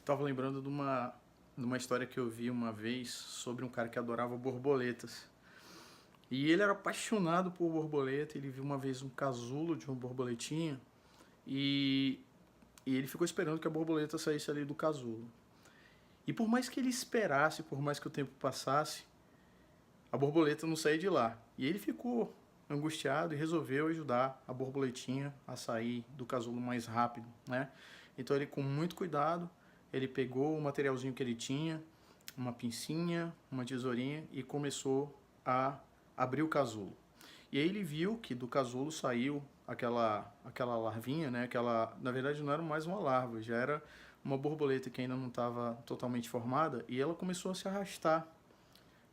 Tava lembrando de uma história que eu vi uma vez sobre um cara que adorava borboletas. E ele era apaixonado por borboleta, ele viu uma vez um casulo de uma borboletinha e, e ele ficou esperando que a borboleta saísse ali do casulo. E por mais que ele esperasse, por mais que o tempo passasse, a borboleta não saía de lá. E ele ficou angustiado e resolveu ajudar a borboletinha a sair do casulo mais rápido, né? Então ele, com muito cuidado, ele pegou o materialzinho que ele tinha, uma pincinha, uma tesourinha, e começou a abrir o casulo. E aí ele viu que do casulo saiu aquela larvinha, né? Na verdade não era mais uma larva, já era uma borboleta que ainda não estava totalmente formada, e ela começou a se arrastar,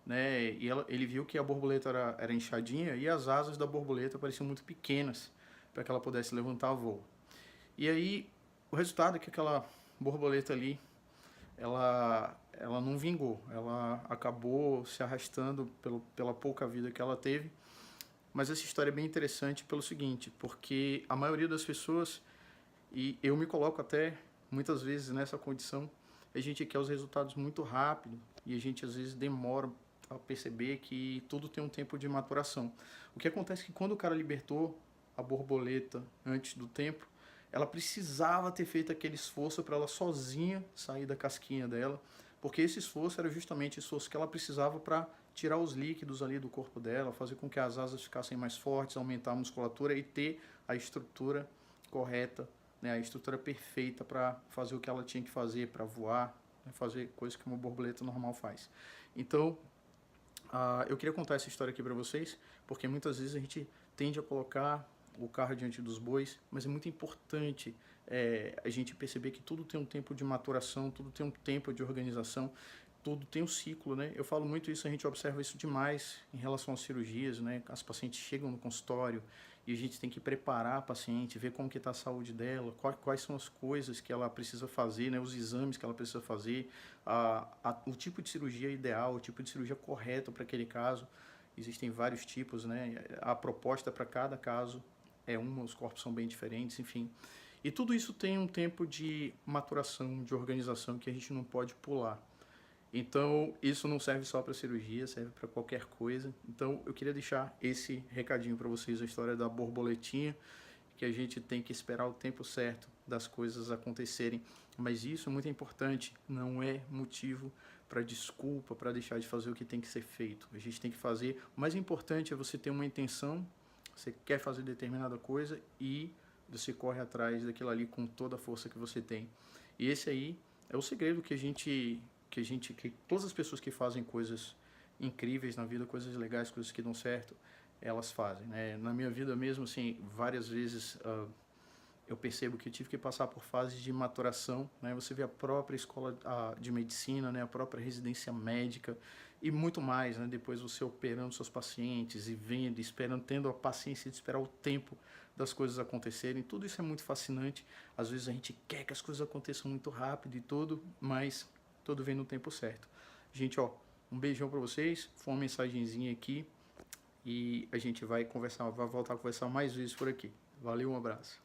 né? Ele viu que a borboleta era inchadinha e as asas da borboleta pareciam muito pequenas para que ela pudesse levantar voo. E aí o resultado é que aquela borboleta ali, ela não vingou, ela acabou se arrastando pela pouca vida que ela teve. Mas essa história é bem interessante pelo seguinte, porque a maioria das pessoas, e eu me coloco até muitas vezes nessa condição, a gente quer os resultados muito rápido e a gente às vezes demora a perceber que tudo tem um tempo de maturação. O que acontece é que quando o cara libertou a borboleta antes do tempo, ela precisava ter feito aquele esforço para ela sozinha sair da casquinha dela, porque esse esforço era justamente o esforço que ela precisava para tirar os líquidos ali do corpo dela, fazer com que as asas ficassem mais fortes, aumentar a musculatura e ter a estrutura correta, né, a estrutura perfeita para fazer o que ela tinha que fazer, para voar, né, fazer coisas que uma borboleta normal faz. Então, eu queria contar essa história aqui para vocês, porque muitas vezes a gente tende a colocar o carro diante dos bois, mas é muito importante a gente perceber que tudo tem um tempo de maturação, tudo tem um tempo de organização, tudo tem um ciclo, né? Eu falo muito isso, a gente observa isso demais em relação às cirurgias, né? As pacientes chegam no consultório e a gente tem que preparar a paciente, ver como que está a saúde dela, quais são as coisas que ela precisa fazer, né? Os exames que ela precisa fazer, o tipo de cirurgia ideal, o tipo de cirurgia correto para aquele caso. Existem vários tipos, né? A proposta para cada caso é uma, os corpos são bem diferentes, enfim. E tudo isso tem um tempo de maturação, de organização que a gente não pode pular. Então, isso não serve só para cirurgia, serve para qualquer coisa. Então, eu queria deixar esse recadinho para vocês, a história da borboletinha, que a gente tem que esperar o tempo certo das coisas acontecerem. Mas isso é muito importante, não é motivo para desculpa, para deixar de fazer o que tem que ser feito. A gente tem que fazer. O mais importante é você ter uma intenção, você quer fazer determinada coisa e você corre atrás daquilo ali com toda a força que você tem. E esse aí é o segredo que todas as pessoas que fazem coisas incríveis na vida, coisas legais, coisas que dão certo, elas fazem, né? Na minha vida mesmo, assim, várias vezes eu percebo que eu tive que passar por fases de maturação, né? Você vê a própria escola de medicina, né? A própria residência médica e muito mais, né? Depois você operando seus pacientes e vendo, esperando, tendo a paciência de esperar o tempo das coisas acontecerem. Tudo isso é muito fascinante. Às vezes a gente quer que as coisas aconteçam muito rápido e tudo, mas tudo vem no tempo certo. Gente, ó, um beijão para vocês. Foi uma mensagenzinha aqui e a gente vai voltar a conversar mais vezes por aqui. Valeu, um abraço.